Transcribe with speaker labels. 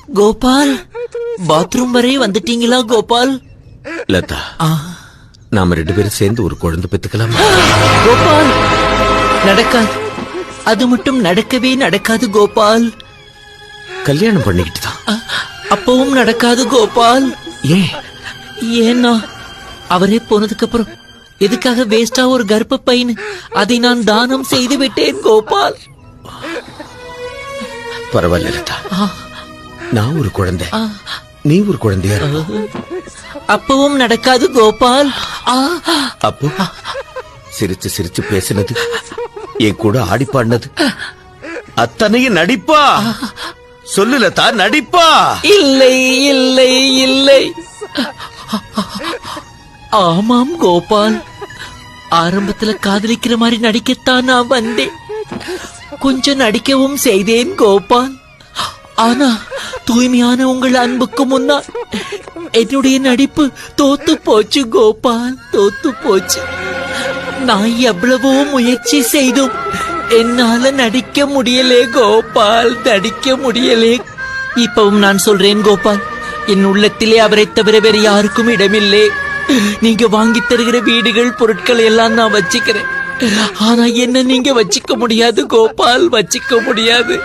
Speaker 1: Gopal, bathroom வரை வந்துட்டீங்களா கோபால்?
Speaker 2: லதா, நாம 2 பேரும் சேர்ந்து ஒரு குழந்தை பெத்துக்கலாம்.
Speaker 1: கோபால், நடக்காது. அது மட்டும் நடக்கவே நடக்காது கோபால்.
Speaker 2: கல்யாணம் பண்ணிக்கிட்டு தான்.
Speaker 1: அப்பவும் நடக்காது கோபால். ஏன்னா அவரே போனதுக்கு அப்புறம் எதுக்காக வேஸ்டா ஒரு கர்ப்ப பையன்? அதை நான் தானம் செய்து விட்டேன் கோபால்.
Speaker 2: பரவாயில்ல லதா, நான் ஒரு குழந்தை, நீ ஒரு குழந்தையா இருக்க.
Speaker 1: அப்பவும் நடக்காது கோபால்.
Speaker 2: அப்போ சிரிச்சு சிரிச்சு பேசினது, என் கூட ஆடி பாடினது அத்தனையும் நடிப்பா? சொல்லு லதா, நடிப்பா?
Speaker 1: இல்லை இல்லை இல்லை. ஆமாம் கோபால், ஆரம்பத்துல காதலிக்கிற மாதிரி நடிக்கத்தான் நான் வந்தேன். கொஞ்சம் நடிக்கவும் செய்தேன் கோபால். ஆனா தூய்மையான உங்கள் அன்புக்கு முன்னால் என்னுடைய நடிப்பு தோத்து போச்சு கோபால், தோத்து போச்சு. நான் எவ்வளவோ முயற்சி செய்தும் என்னால நடிக்க முடியலே கோபால், நடிக்க முடியலே. இப்பவும் நான் சொல்றேன் கோபால், என் உள்ளத்திலே அவரை தவிர வேறு யாருக்கும் இடமில்லை. நீங்க வாங்கி தருகிற வீடுகள், பொருட்கள் எல்லாம் நான் வச்சுக்கிறேன். ஆனா என்ன நீங்க வச்சுக்க முடியாது கோபால், வச்சுக்க முடியாது.